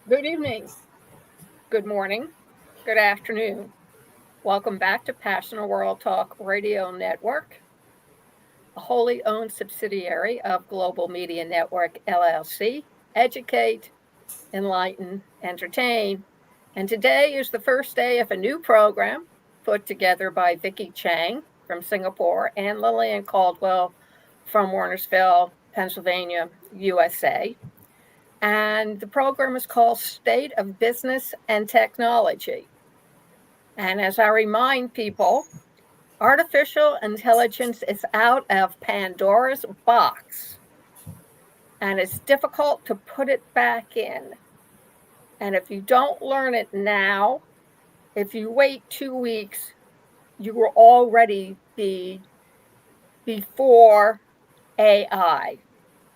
Good evening, good morning, good afternoon. Welcome back to Passionate World Talk Radio Network, a wholly owned subsidiary of Global Media Network LLC. Educate, enlighten, entertain. And today is the first day of a new program put together by Viki Chang from Singapore and Lillian Cauldwell from Warnersville, Pennsylvania, USA. And the program is called State of Business and Technology. And as I remind people, artificial intelligence is out of Pandora's box, and it's difficult to put it back in. And if you don't learn it now, if you wait 2 weeks, you will already be before AI.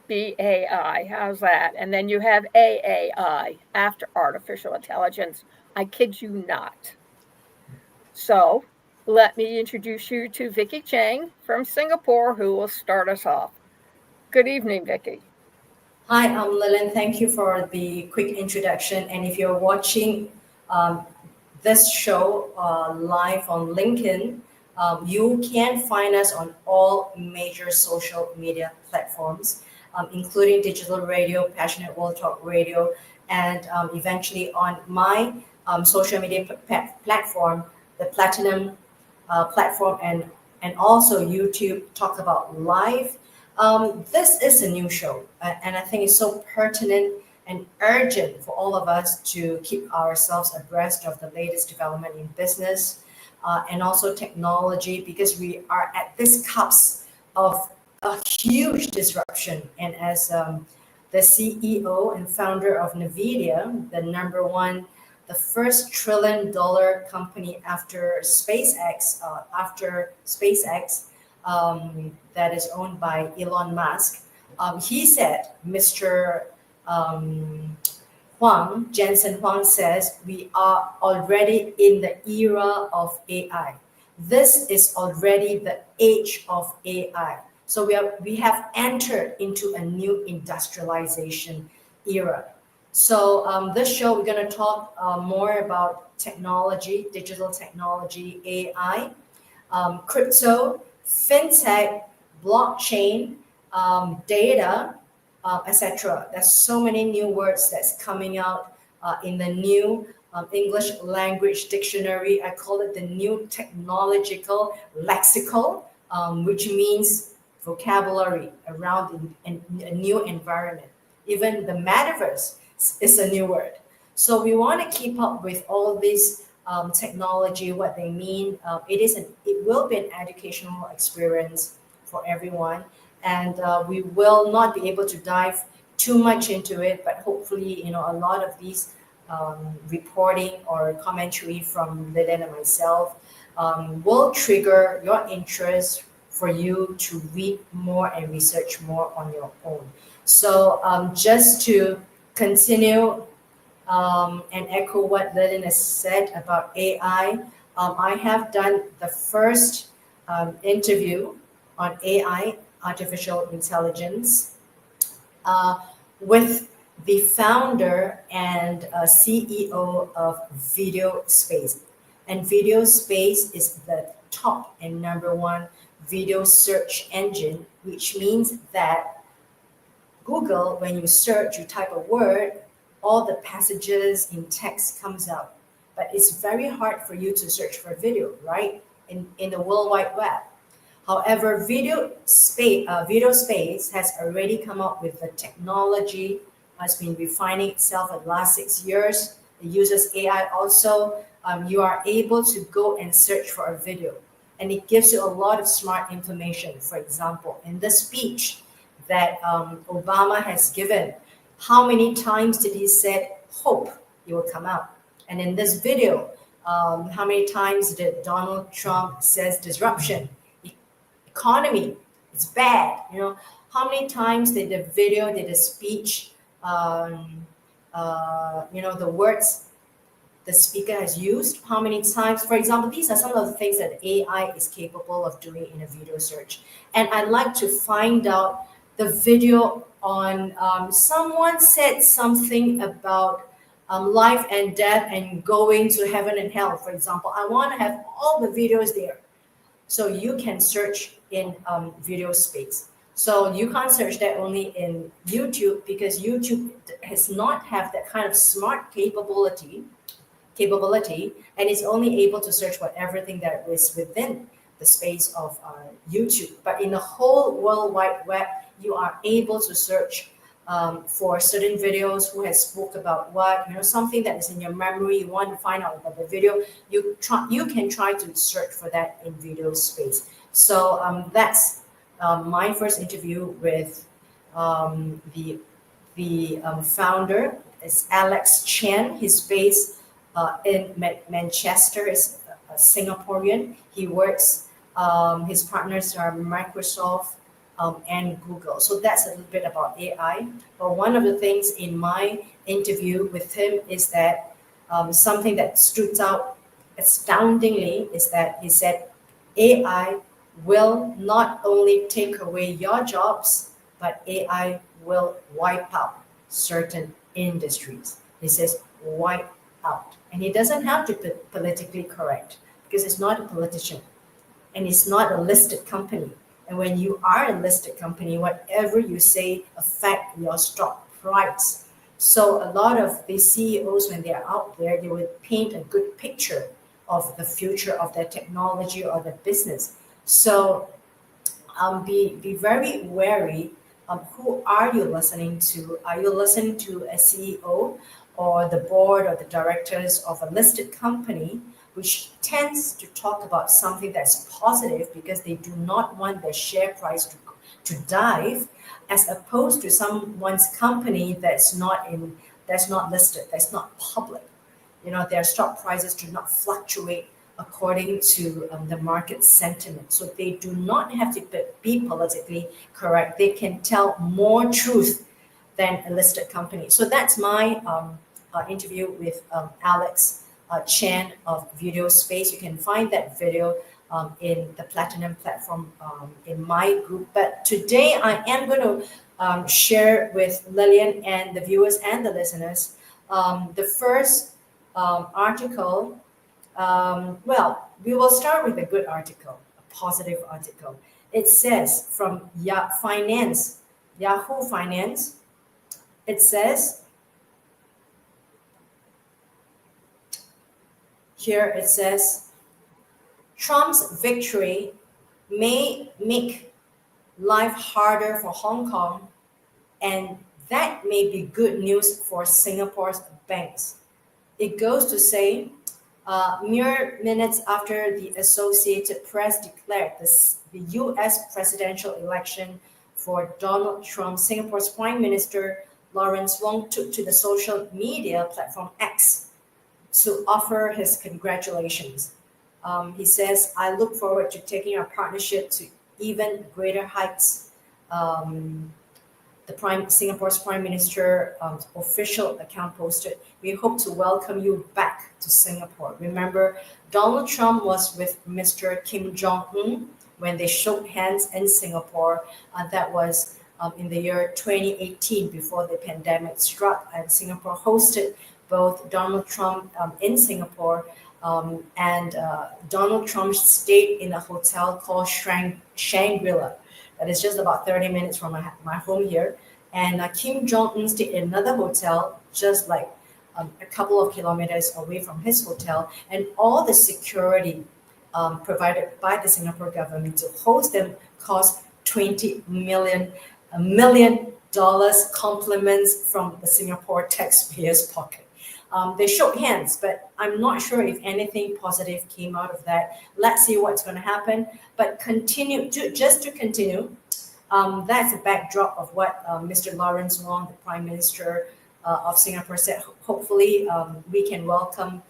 BAI, how's that? And then you have AAI after artificial intelligence. I kid you not. So let me introduce you to Viki Chang from Singapore, who will start us off. Good evening, Viki. Hi, I'm Lillian. Thank you for the quick introduction. And if you're watching um, this show live on LinkedIn, you can find us on all major social media platforms, including digital radio, Passionate World Talk Radio, and eventually on my social media platform, the Platinum platform, and also YouTube. Talk about live. This is a new show, and I think it's so pertinent and urgent for all of us to keep ourselves abreast of the latest development in business and also technology, because we are at this cusp of a huge disruption. And as the CEO and founder of NVIDIA, the number one, the first $1 trillion company after SpaceX, that is owned by Elon Musk. He said, Mr. Jensen Huang says, we are already in the era of AI. This is already the age of AI. So we have entered into a new industrialization era. So this show, we're going to talk more about technology, digital technology, AI, crypto, fintech, blockchain, data, etc. There's so many new words that's coming out in the new English language dictionary. I call it the new technological lexical, which means vocabulary around in a new environment. Even the metaverse is a new word. So we want to keep up with all these technology, what they mean. It will be an educational experience for everyone, and we will not be able to dive too much into it, but hopefully, a lot of these reporting or commentary from Lillian and myself will trigger your interest for you to read more and research more on your own. So just to continue and echo what Lillian has said about AI. I have done the first interview on AI, artificial intelligence, with the founder and CEO of Video Space. And Video Space is the top and number one video search engine, which means that Google, when you search, you type a word, all the passages in text comes out. But it's very hard for you to search for video, right? In the World Wide Web. However, Video Space has already come up with the technology, has been refining itself in the last 6 years. It uses AI also. You are able to go and search for a video, and it gives you a lot of smart information. For example, in the speech that Obama has given, how many times did he say hope it will come out? And in this video, how many times did Donald Trump says disruption, economy, it's bad? How many times did the speech, the words the speaker has used, how many times? For example, these are some of the things that AI is capable of doing in a video search. And I'd like to find out the video on someone said something about life and death and going to heaven and hell, for example. I want to have all the videos there. So you can search in video space. So you can't search that only in YouTube, because YouTube has not have that kind of smart capability, and it's only able to search for everything that is within the space of YouTube. But in the whole World Wide Web, you are able to search for certain videos, who has spoke about what, something that is in your memory, you want to find out about the video, you can try to search for that in video space. So that's my first interview with the founder is Alex Chan. He's based in Manchester. Is a Singaporean. He works. His partners are Microsoft and Google. So that's a little bit about AI. But one of the things in my interview with him is that something that stood out astoundingly is that he said AI will not only take away your jobs, but AI will wipe out certain industries. He says wipe out. And he doesn't have to be politically correct, because he's not a politician and it's not a listed company. And when you are a listed company, whatever you say affect your stock price. So a lot of the CEOs, when they're out there, they would paint a good picture of the future of their technology or their business. So be very wary of who are you listening to. Are you listening to a CEO or the board or the directors of a listed company, which tends to talk about something that's positive because they do not want their share price to dive, as opposed to someone's company that's not listed, that's not public. Their stock prices do not fluctuate according to the market sentiment. So they do not have to be politically correct. They can tell more truth than a listed company. So that's my interview with Alex Chan of Video Space. You can find that video in the Platinum platform in my group. But today I am going to share with Lillian and the viewers and the listeners the first article. Well, we will start with a good article, a positive article. It says from Yahoo Finance, it says, here it says, Trump's victory may make life harder for Hong Kong, and that may be good news for Singapore's banks. It goes to say, mere minutes after the Associated Press declared the U.S. presidential election for Donald Trump, Singapore's Prime Minister Lawrence Wong took to the social media platform X to offer his congratulations. He says, I look forward to taking our partnership to even greater heights. Singapore's Prime Minister official account posted, we hope to welcome you back to Singapore. Remember, Donald Trump was with Mr. Kim Jong-un when they shook hands in Singapore. That was in the year 2018, before the pandemic struck, and Singapore hosted both Donald Trump in Singapore, and Donald Trump stayed in a hotel called Shangri-La. That is just about 30 minutes from my home here. And Kim Jong-un stayed in another hotel just like a couple of kilometers away from his hotel. And all the security provided by the Singapore government to host them cost $20 million compliments from the Singapore taxpayers' pocket. They shook hands, but I'm not sure if anything positive came out of that. Let's see what's going to happen. But just to continue, that's a backdrop of what Mr. Lawrence Wong, the Prime Minister of Singapore, said. Hopefully, we can welcome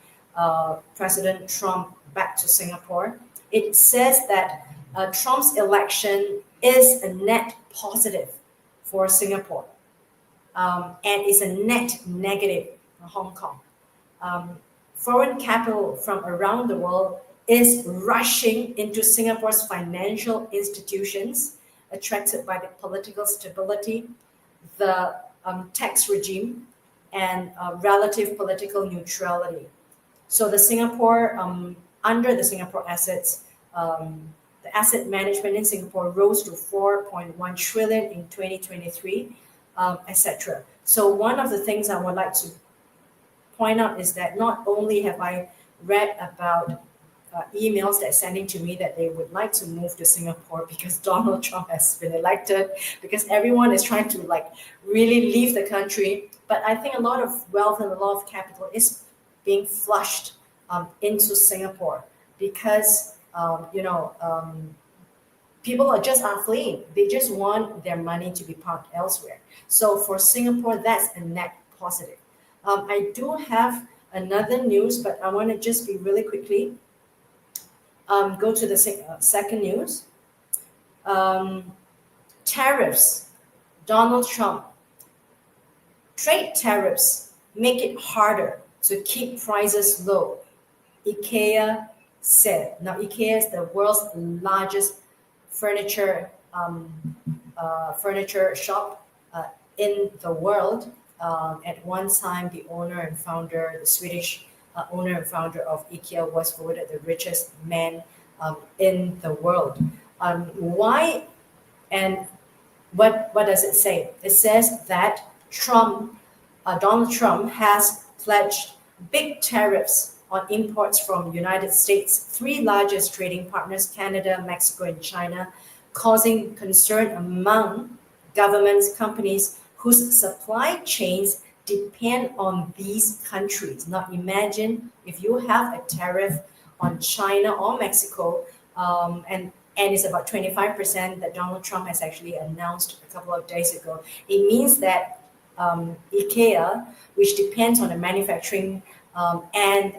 President Trump back to Singapore. It says that Trump's election is a net positive for Singapore, and is a net negative for Hong Kong. Foreign capital from around the world is rushing into Singapore's financial institutions, attracted by the political stability, the tax regime, and relative political neutrality. So the Singapore, under the Singapore assets, the asset management in Singapore rose to 4.1 trillion in 2023, etc. So one of the things I would like to point out is that not only have I read about emails that sending to me that they would like to move to Singapore because Donald Trump has been elected, because everyone is trying to like really leave the country. But I think a lot of wealth and a lot of capital is being flushed into Singapore because people are fleeing. They just want their money to be parked elsewhere. So for Singapore, that's a net positive. I do have another news, but I want to just be really quickly go to the second news. Tariffs. Donald Trump. Trade tariffs make it harder to keep prices low, IKEA said. Now, IKEA is the world's largest furniture shop in the world. At one time, the Swedish owner and founder of IKEA was voted the richest man in the world. Why and what does it say? It says that Donald Trump has pledged big tariffs on imports from United States, three largest trading partners, Canada, Mexico, and China, causing concern among governments, companies whose supply chains depend on these countries. Now imagine if you have a tariff on China or Mexico, and it's about 25% that Donald Trump has actually announced a couple of days ago. It means that IKEA, which depends on the manufacturing and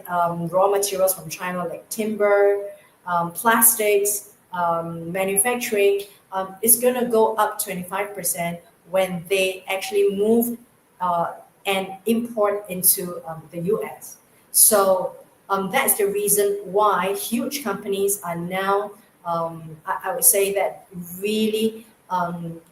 raw materials from China like timber, plastics, manufacturing, is going to go up 25% when they actually move and import into the US. So that's the reason why huge companies are now, I would say that really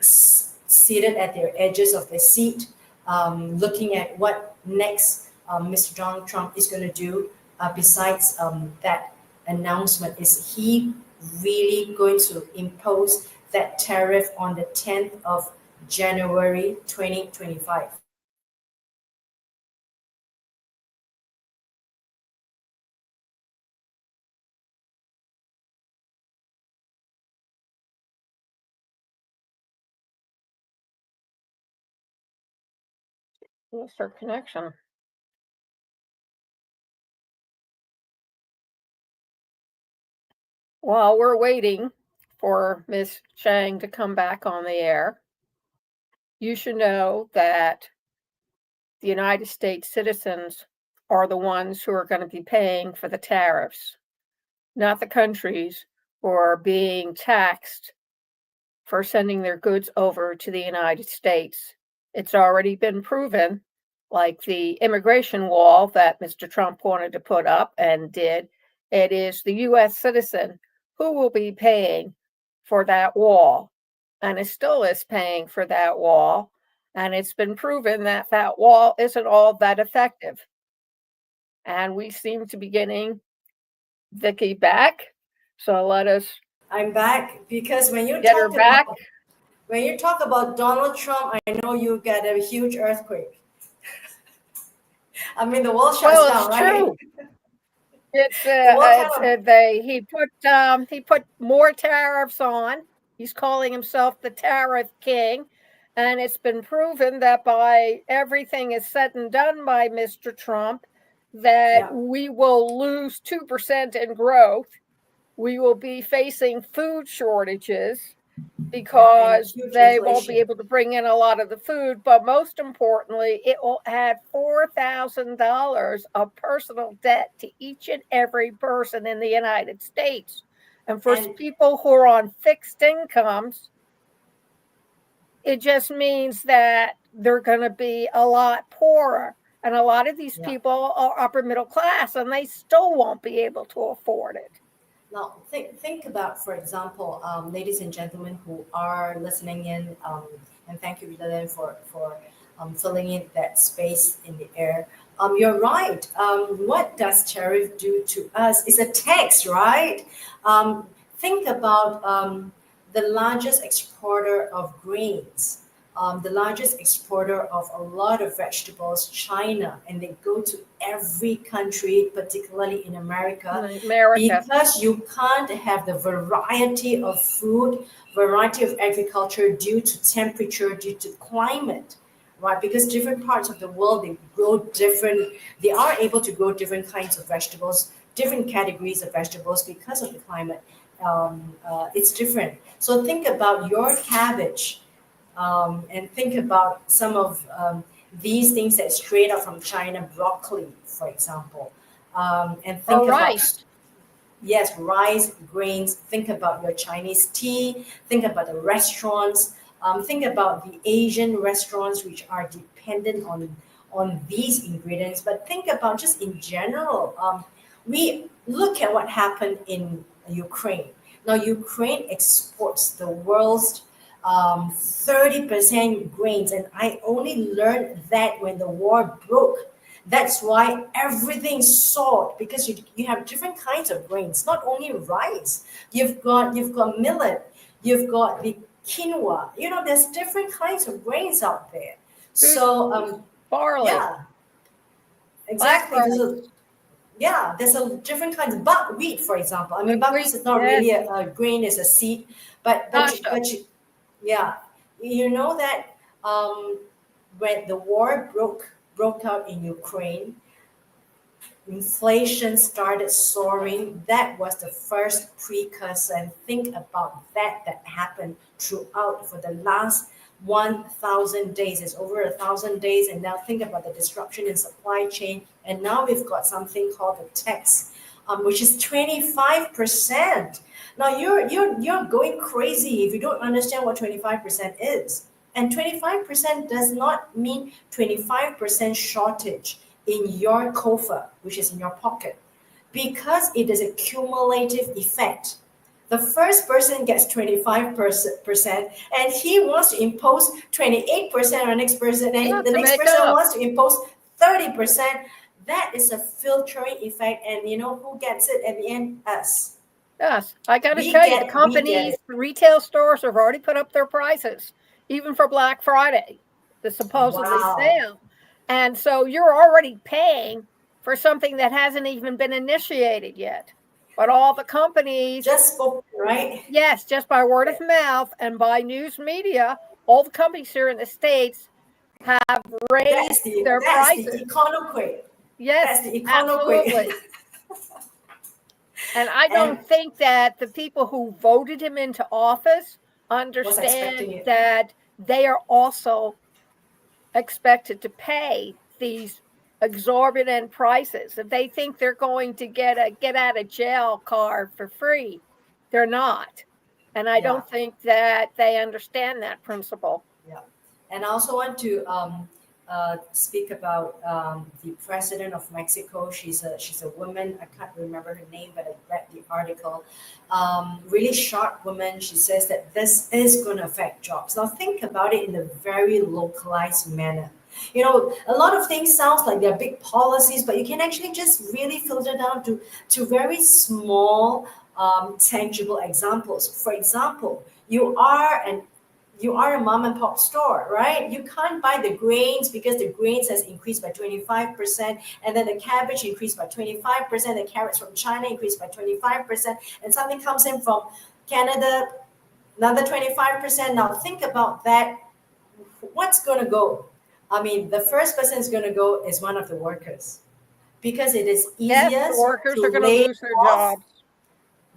seated at their edges of their seat, looking at what next Mr. Donald Trump is going to do besides that announcement. Is he really going to impose that tariff on the 10th of January 2025? Lost our connection. While we're waiting for Miss Chang to come back on the air, you should know that the United States citizens are the ones who are going to be paying for the tariffs, not the countries who are being taxed for sending their goods over to the United States. It's already been proven, like the immigration wall that Mr. Trump wanted to put up and did, it is the U.S. citizen who will be paying for that wall, and it still is paying for that wall. And it's been proven that that wall isn't all that effective. And we seem to be getting Viki back. So let us I'm back because when you get her back. When you talk about Donald Trump, I know you get a huge earthquake. I mean, the world shuts down, right? True. He put more tariffs on. He's calling himself the tariff king, and it's been proven that by everything is said and done by Mr. Trump, that we will lose 2% in growth. We will be facing food shortages because they won't be able to bring in a lot of the food. But most importantly, it will add $4,000 of personal debt to each and every person in the United States. And for people who are on fixed incomes, it just means that they're going to be a lot poorer. And a lot of these people are upper middle class, and they still won't be able to afford it. Now, think about, for example, ladies and gentlemen who are listening in, and thank you, Lillian, for filling in that space in the air. You're right. What does tariff do to us? It's a tax, right? Think about the largest exporter of grains, the largest exporter of a lot of vegetables, China, and they go to every country, particularly in America, America. because you can't have the variety of food, variety of agriculture due to temperature, due to climate, right? Because different parts of the world they grow different, they are able to grow different kinds of vegetables, different categories of vegetables because of the climate. It's different. So think about your cabbage, and think about some of these things that straight out from China, broccoli, for example, and Or think about rice. yes, rice, grains. Think about your Chinese tea. Think about the restaurants. Think about the Asian restaurants which are dependent on these ingredients. But think about just in general. We look at what happened in Ukraine. Now, Ukraine exports the world's 30% grains, and I only learned that when the war broke. That's why everything soared because you have different kinds of grains, not only rice. You've got millet, you've got the quinoa. You know, there's different kinds of grains out there. So Barley. yeah, exactly. Blackberries. There's a different kinds of buckwheat, for example. I mean, buckwheat Wheat. is not Yes. really a grain; it's a seed. Pasta. Yeah, you know that when the war broke out in Ukraine, inflation started soaring. That was the first precursor. And think about that happened throughout for the last 1,000 days. It's over 1,000 days. And now think about the disruption in supply chain. And now we've got something called the tax, which is 25%. Now you're going crazy if you don't understand what 25% is. And 25% does not mean 25% shortage in your kofa, which is in your pocket, because it is a cumulative effect. The first person gets 25%, and he wants to impose 28% on the next person, Yeah, and the to next make person up. wants to impose 30%. That is a filtering effect, and you know who gets it at the end? Us. Yes. I got to We tell you, the get we get companies, it. the retail stores have already put up their prices, even for Black Friday, the supposedly Wow. sale. And so you're already paying for something that hasn't even been initiated yet. But all the companies, Just spoken, right? yes, just by word Yeah. of mouth and by news media, all the companies here in the States have raised their That's the prices. econoquake. Yes, That's the econoquake. absolutely. And I And don't think that the people who voted him into office was understand expecting it. that they are also expected to pay these exorbitant prices. If they think they're going to get a get out of jail card for free, they're not. And I Yeah, don't think that they understand that principle. yeah. And I also want to speak about the president of Mexico. She's a woman. I can't remember her name, but I read the article. Really sharp woman. She says that this is going to affect jobs. Now think about it in a very localized manner. You know, a lot of things sounds like they're big policies, but you can actually just really filter down to very small, tangible examples. For example, you are a mom and pop store, right? You can't buy the grains because the grains has increased by 25%, and then the cabbage increased by 25%, the carrots from China increased by 25%, and something comes in from Canada, another 25%. Now think about that. What's going to go? I mean, the first person is going to go is one of the workers because it is Yes, the easiest to workers are going to lay lose their off. jobs.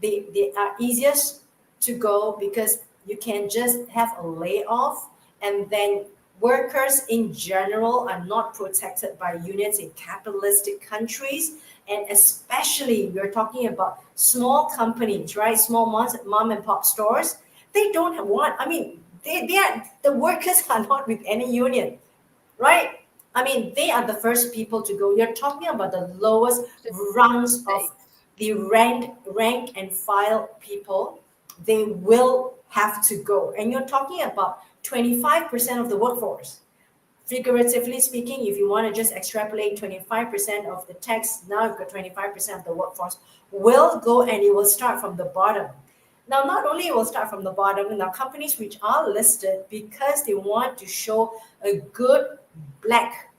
They are easiest to go because you can just have a layoff, and then workers in general are not protected by unions in capitalistic countries, and especially we're talking about small companies, right? Small mom and pop stores. They don't want, I mean, they are, the workers are not with any union, right? I mean, they are the first people to go. You're talking about the lowest rungs of States. the rank and file people. They will have to go. And you're talking about 25% of the workforce. Figuratively speaking, if you want to just extrapolate 25% of the tax, now you've got 25% of the workforce will go, and it will start from the bottom. Now, not only it will start from the bottom, now companies which are listed because they want to show a good black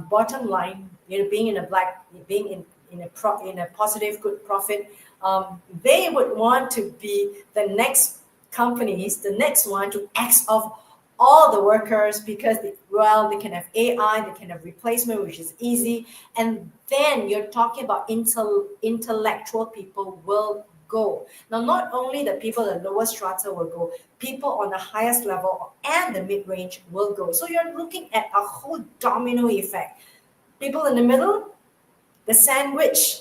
bottom line, being in a black, being in a positive good profit, they would want to be the next companies, the next one to X off all the workers because they can have AI, they can have replacement, which is easy, and then you're talking about intellectual people will go. Now, not only the people in the lower strata will go, people on the highest level and the mid-range will go. So you're looking at a whole domino effect. People in the middle, the sandwich,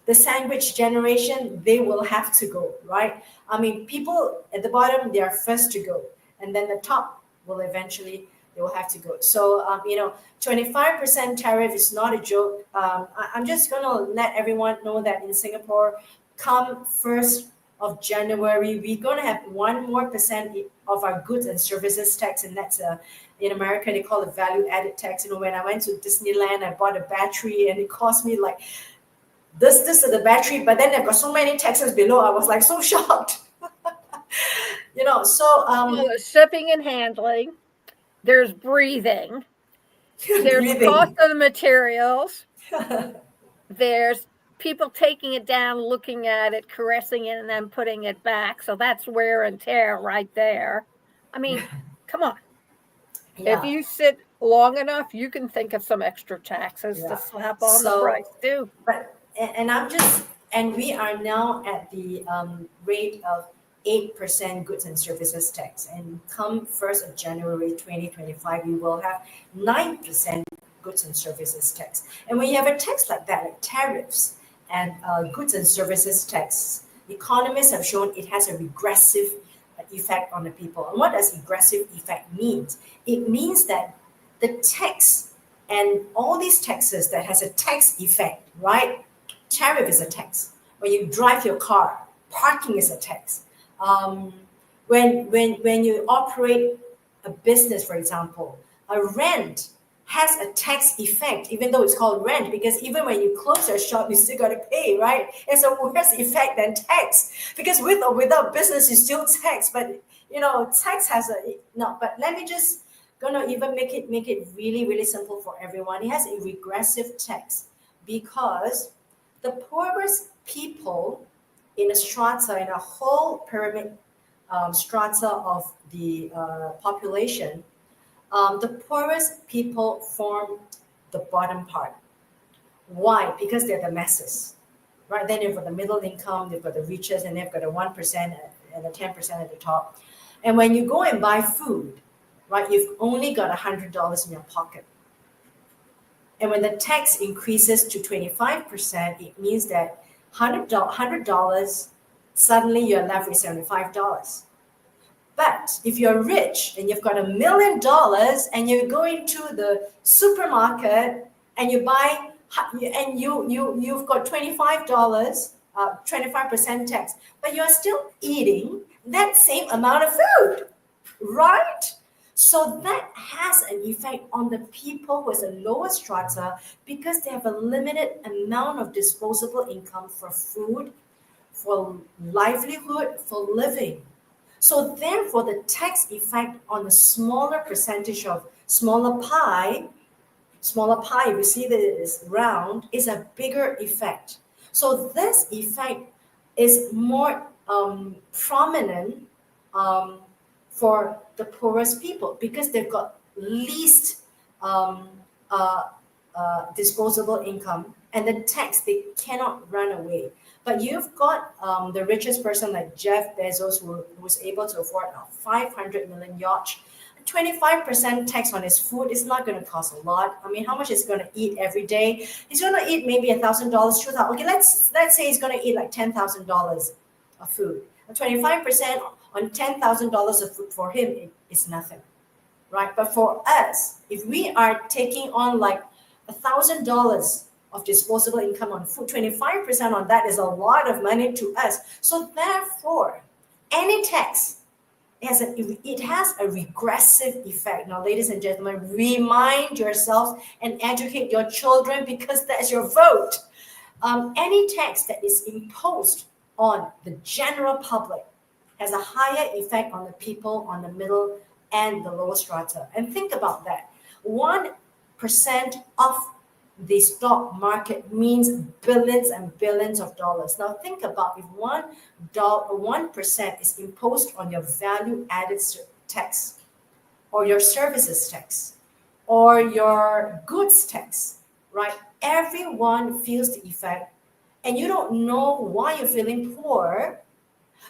the sandwich generation, they will have to go, right? I mean, people at the bottom, they are first to go, and then the top will eventually, they will have to go. So 25% tariff is not a joke. I'm just gonna let everyone know that in Singapore, come 1st of January, we're going to have 1 more percent of our goods and services tax, and that's in America they call it value added tax. When I went to Disneyland, I bought a battery and it cost me like this is the battery, but then they've got so many taxes below. I was like so shocked. Well, there's shipping and handling, there's breathing, there's cost breathing. of the materials, there's people taking it down, looking at it, caressing it, and then putting it back. So that's wear and tear right there. I mean, come on. Yeah. If you sit long enough, you can think of some extra taxes to slap on the price too. But and we are now at the rate of 8% goods and services tax, and come 1st of January 2025, we will have 9% goods and services tax. And when you have a tax like that, like tariffs and goods and services tax, economists have shown it has a regressive effect on the people. And what does regressive effect mean? It means that the tax and all these taxes that has a tax effect, right? Tariff is a tax. When you drive your car, parking is a tax. When you operate a business, for example, a rent has a tax effect, even though it's called rent, because even when you close your shop, you still got to pay, right? It's a worse effect than tax, because with or without business, you still tax. But tax has But let me just gonna even make it really, really simple for everyone. It has a regressive tax because the poorest people in a strata, in a whole pyramid strata of the population, the poorest people form the bottom part. Why? Because they're the masses, right? Then you've got the middle income, they've got the richest, and they've got the 1% and the 10% at the top. And when you go and buy food, right, you've only got $100 in your pocket. And when the tax increases to 25%, it means that $100, suddenly you're left with $75. But if you're rich and you've got $1 million and you're going to the supermarket and you buy and you've got $25, 25% tax, but you're still eating that same amount of food, right? So that has an effect on the people with the lower strata because they have a limited amount of disposable income for food, for livelihood, for living. So therefore, the tax effect on a smaller percentage of smaller pie, if you see that it is round, is a bigger effect. So this effect is more prominent for the poorest people because they've got least disposable income, and the tax they cannot run away. But you've got the richest person like Jeff Bezos who was able to afford a 500 million yacht. 25% tax on his food is not going to cost a lot. I mean, how much is he going to eat every day? He's going to eat maybe $1,000, $2,000. Okay, let's say he's going to eat like $10,000 of food. 25% on $10,000 of food for him is nothing, right? But for us, if we are taking on like $1,000 of disposable income on food, 25% on that is a lot of money to us. So therefore, any tax it has a regressive effect. Now, ladies and gentlemen, remind yourselves and educate your children because that's your vote. Any tax that is imposed on the general public has a higher effect on the people on the middle and the lower strata. And think about that. 1% of the stock market means billions and billions of dollars. Now think about if 1% is imposed on your value added tax or your services tax or your goods tax, right? Everyone feels the effect, and you don't know why you're feeling poor,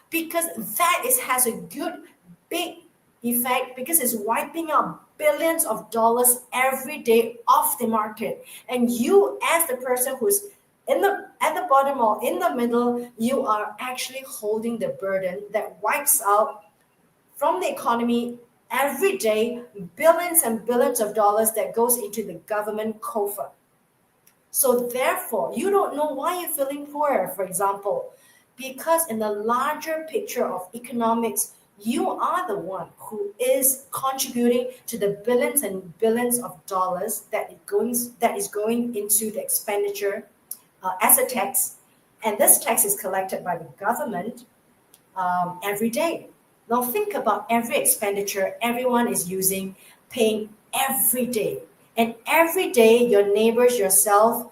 because that has a good big effect, because it's wiping out billions of dollars every day off the market. And you, as the person who's at the bottom or in the middle, you are actually holding the burden that wipes out from the economy every day billions and billions of dollars that goes into the government coffer. So therefore, you don't know why you're feeling poor, for example, because in the larger picture of economics, you are the one who is contributing to the billions and billions of dollars that is going into the expenditure as a tax. And this tax is collected by the government every day. Now think about every expenditure everyone is paying every day. And every day, your neighbors, yourself,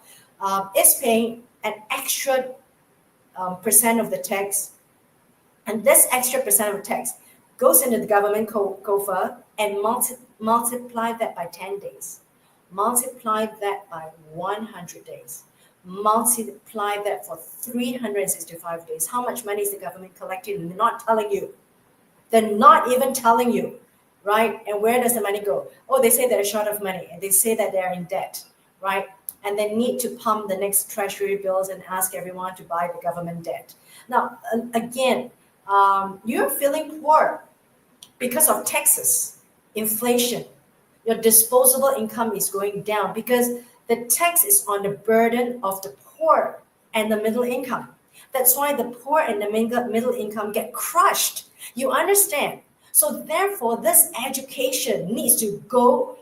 is paying an extra percent of the tax. And this extra percent of tax goes into the government coffer, and multiply that by 10 days. Multiply that by 100 days. Multiply that for 365 days. How much money is the government collecting? And they're not telling you. They're not even telling you. Right? And where does the money go? Oh, they say they're short of money, and they say that they're in debt, right? And they need to pump the next treasury bills and ask everyone to buy the government debt. Now, again, you're feeling poor because of taxes, inflation. Your disposable income is going down because the tax is on the burden of the poor and the middle income. That's why the poor and the middle income get crushed. You understand? So therefore, this education needs to go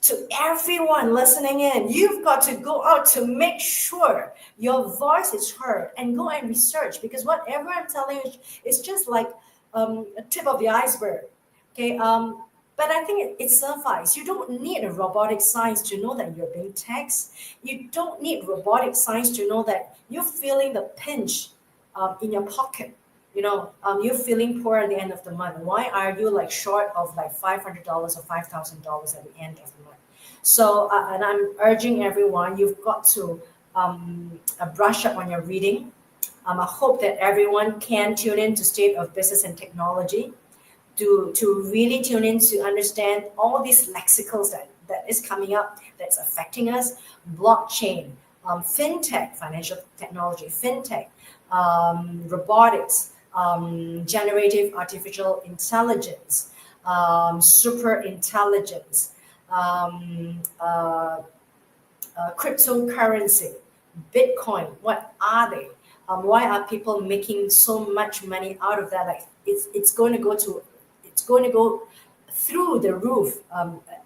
to everyone listening in. You've got to go out to make sure your voice is heard and go and research, because whatever I'm telling you is just like a tip of the iceberg. Okay. But I think it suffices. You don't need a robotic science to know that you're being taxed. You don't need robotic science to know that you're feeling the pinch in your pocket. You're feeling poor at the end of the month. Why are you like short of like $500 or $5,000 at the end of the month? So, and I'm urging everyone, you've got to brush up on your reading. I hope that everyone can tune in to State of Business and Technology to really tune in to understand all these lexicals that is coming up, that's affecting us. Blockchain, fintech, financial technology, fintech, robotics, generative artificial intelligence, super intelligence, cryptocurrency, Bitcoin. What are they? Why are people making so much money out of that? Like it's going to go through the roof.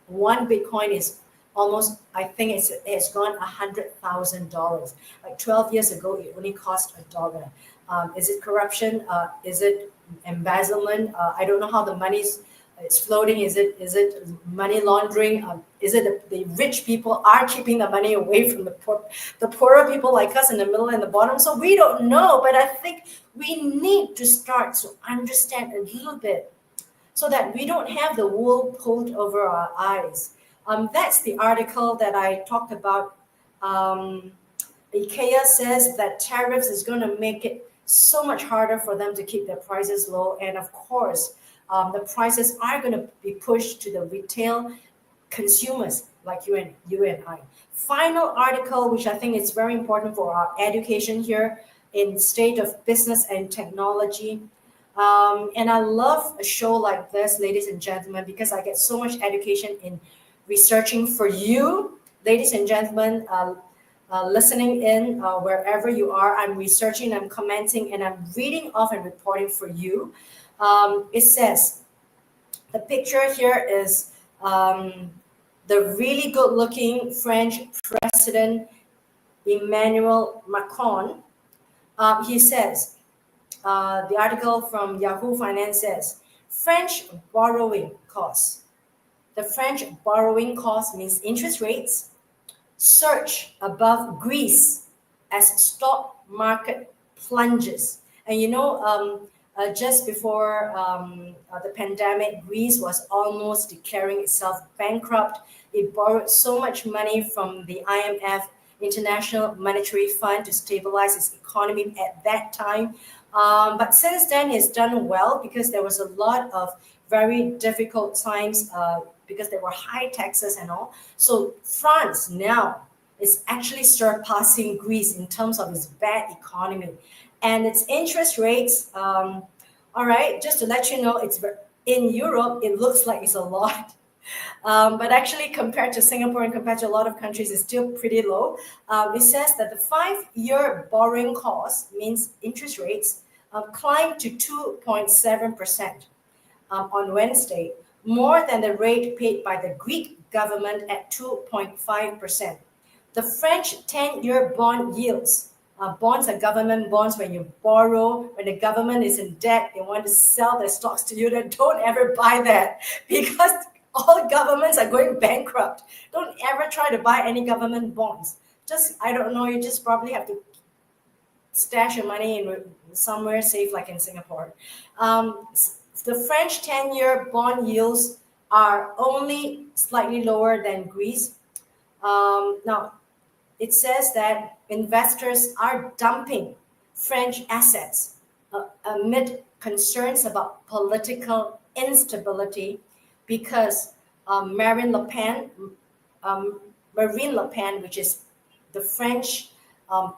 One Bitcoin is almost, I think it's gone $100,000. Like 12 years ago, it only cost $1. Is it corruption? Is it embezzlement? I don't know how the money's it's floating. Is it money laundering? Is it the rich people are keeping the money away from the poorer people like us in the middle and the bottom? So we don't know, but I think we need to start to understand a little bit so that we don't have the wool pulled over our eyes. That's the article that I talked about. IKEA says that tariffs is going to make it so much harder for them to keep their prices low. And of course, the prices are going to be pushed to the retail consumers like you and I. Final article, which I think is very important for our education here in State of Business and Technology. And I love a show like this, ladies and gentlemen, because I get so much education in researching for you, ladies and gentlemen, listening in wherever you are. I'm researching, I'm commenting, and I'm reading off and reporting for you. It says, The picture here is the really good-looking French president Emmanuel Macron. He says, the article from Yahoo Finance says, French borrowing costs. The French borrowing cost means interest rates surge above Greece as stock market plunges. And just before the pandemic, Greece was almost declaring itself bankrupt. It borrowed so much money from the IMF, International Monetary Fund, to stabilize its economy at that time. But since then, it's done well because there was a lot of very difficult times because there were high taxes and all. So France now is actually surpassing Greece in terms of its bad economy and its interest rates. All right, just to let you know, it's in Europe. It looks like it's a lot. But actually, compared to Singapore and compared to a lot of countries, it's still pretty low. It says that the 5-year borrowing cost, means interest rates, climbed to 2.7% on Wednesday, more than the rate paid by the Greek government at 2.5%. The French 10-year bond yields. Bonds are government bonds. When you borrow, when the government is in debt, they want to sell their stocks to you. Then don't ever buy that because all governments are going bankrupt. Don't ever try to buy any government bonds. I don't know, you just probably have to stash your money in somewhere safe like in Singapore. The French 10-year bond yields are only slightly lower than Greece. Now, it says that investors are dumping French assets amid concerns about political instability because Marine Le Pen, which is the French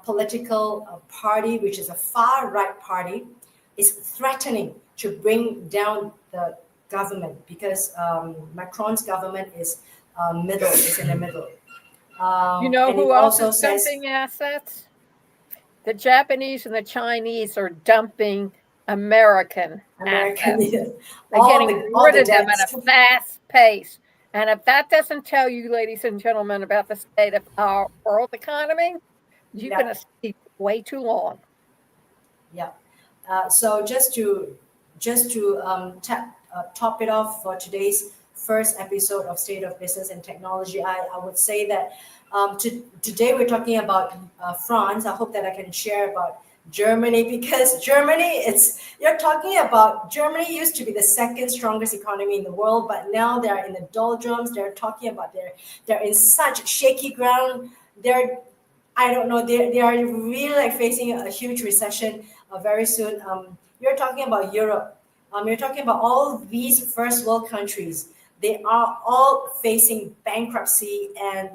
political party, which is a far-right party, is threatening to bring down the government because Macron's government is in the middle. You know And who it else also is says dumping assets? The Japanese and the Chinese are dumping American assets. They're getting rid of them at a fast pace. And if that doesn't tell you, ladies and gentlemen, about the state of our world economy, you're going to sleep way too long. Yeah. So just to top it off for today's first episode of State of Business and Technology, I would say that today we're talking about France. I hope that I can share about Germany because Germany, you're talking about Germany used to be the second strongest economy in the world, but now they're in the doldrums. They're talking about they're in such shaky ground. I don't know. They are really like facing a huge recession very soon. You're talking about Europe. You're talking about all these first world countries. They are all facing bankruptcy, and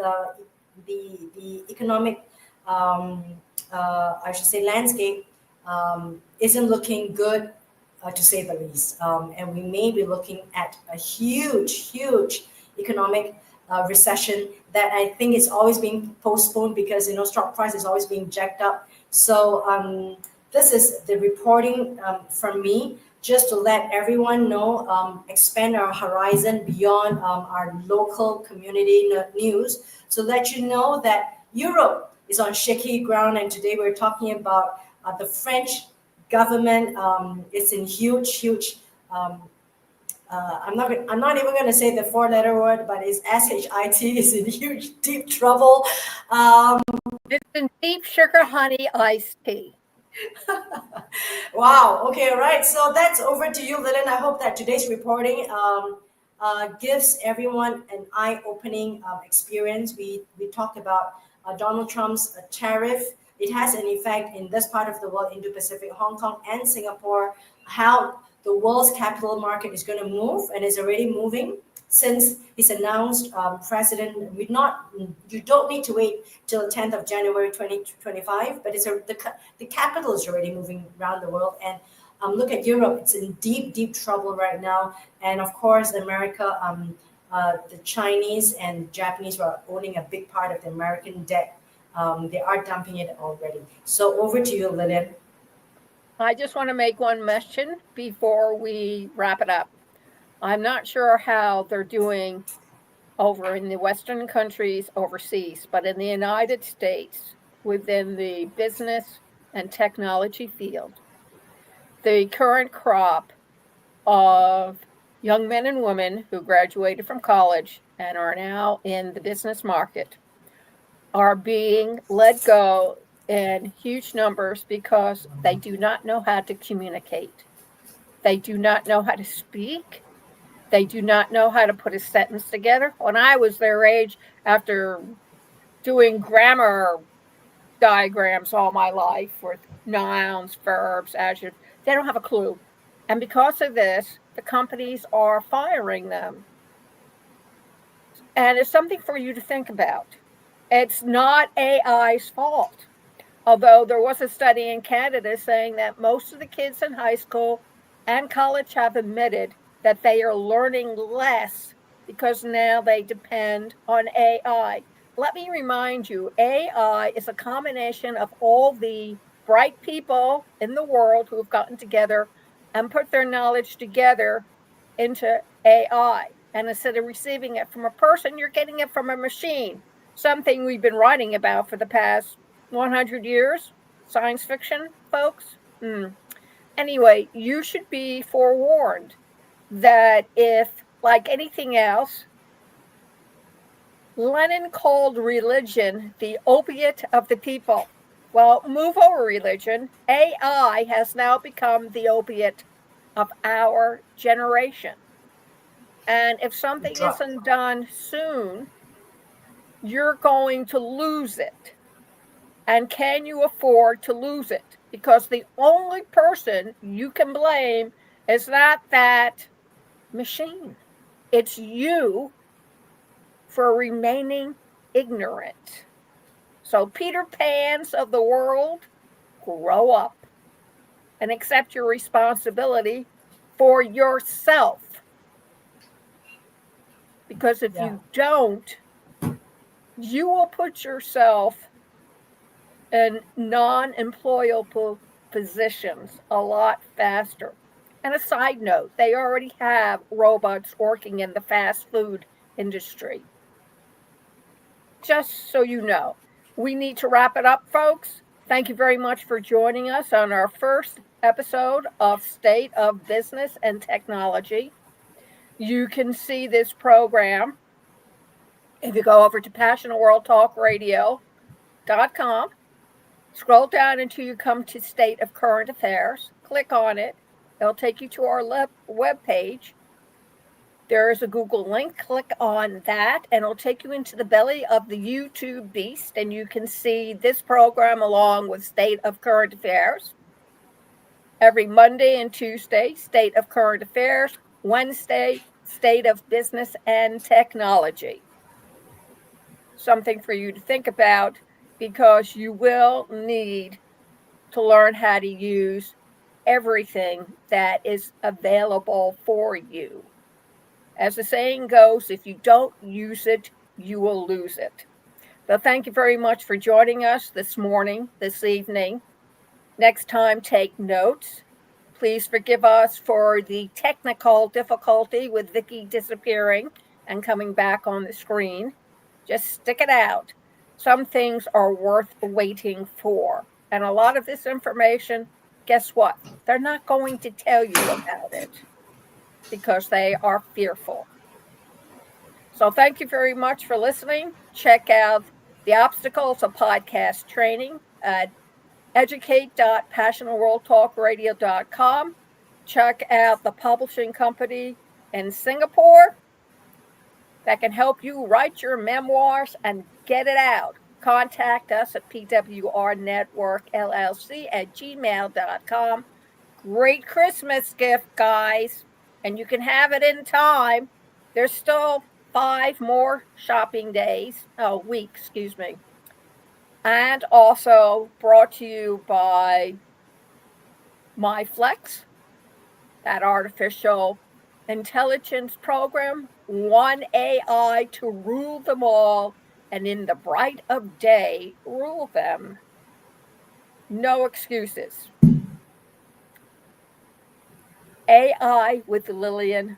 the economic, I should say, landscape isn't looking good, to say the least. And we may be looking at a huge economic recession that I think is always being postponed because stock price is always being jacked up. So this is the reporting from me, just to let everyone know, expand our horizon beyond our local community news, to let you know that Europe is on shaky ground. And today we're talking about the French government. It's in huge. I'm not even going to say the 4-letter word, but it's SHIT. Is in huge, deep trouble. It's in deep sugar honey iced tea. Wow. Okay. All right. So that's over to you, Lillian. I hope that today's reporting gives everyone an eye-opening experience. We talked about Donald Trump's tariff. It has an effect in this part of the world, Indo-Pacific, Hong Kong, and Singapore. How the world's capital market is going to move, and is already moving since he's announced president. You don't need to wait till 10th of January 2025, but the capital is already moving around the world. And look at Europe; it's in deep trouble right now. And of course, America, the Chinese and Japanese are owning a big part of the American debt. They are dumping it already. So over to you, Lillian. I just want to make one mention before we wrap it up. I'm not sure how they're doing over in the Western countries overseas, but in the United States, within the business and technology field, the current crop of young men and women who graduated from college and are now in the business market are being let go in huge numbers because they do not know how to communicate. They do not know how to speak. They do not know how to put a sentence together. When I was their age, after doing grammar diagrams all my life with nouns, verbs, adjectives, they don't have a clue. And because of this, the companies are firing them. And it's something for you to think about. It's not AI's fault. Although there was a study in Canada saying that most of the kids in high school and college have admitted that they are learning less because now they depend on AI. Let me remind you, AI is a combination of all the bright people in the world who have gotten together and put their knowledge together into AI. And instead of receiving it from a person, you're getting it from a machine. Something we've been writing about for the past 100 years. Science fiction, folks. Anyway, you should be forewarned that if, like anything else, Lenin called religion the opiate of the people. Well, move over religion. AI has now become the opiate of our generation. And if The something drug. isn't done soon, you're going to lose it. And can you afford to lose it? Because the only person you can blame is not that machine, it's you for remaining ignorant. So, Peter Pans of the world, grow up and accept your responsibility for yourself. Because if Yeah. you don't, you will put yourself in non employable positions a lot faster. And a side note, they already have robots working in the fast food industry. Just so you know, we need to wrap it up, folks. Thank you very much for joining us on our first episode of State of Business and Technology. You can see this program if you go over to passionworldtalkradio.com. Scroll down until you come to State of Current Affairs. Click on it. It'll take you to our web page. There is a Google link. Click on that, and it'll take you into the belly of the YouTube beast, and you can see this program along with State of Current Affairs. Every Monday and Tuesday, State of Current Affairs. Wednesday, State of Business and Technology. Something for you to think about because you will need to learn how to use everything that is available for you. As the saying goes, if you don't use it, you will lose it. But thank you very much for joining us this morning, this evening. Next time, take notes. Please forgive us for the technical difficulty with Viki disappearing and coming back on the screen. Just stick it out. Some things are worth waiting for. And a lot of this information, guess what? They're not going to tell you about it because they are fearful. So thank you very much for listening. Check out the obstacles of podcast training at educate.passionworldtalkradio.com. Check out the publishing company in Singapore that can help you write your memoirs and get it out. Contact us at pwrnetworkllc@gmail.com. Great Christmas gift, guys. And you can have it in time. There's still 5 more shopping days. Oh, weeks, excuse me. And also brought to you by MyFlex, that artificial intelligence program, one AI to rule them all, and in the bright of day, rule them. No excuses. AI with Lillian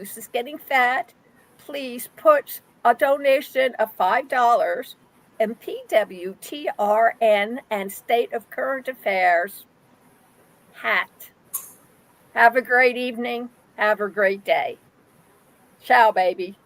goose is getting fat, please put a donation of $5 in PWTRN and State of Current Affairs hat. Have a great evening. Have a great day. Ciao, baby.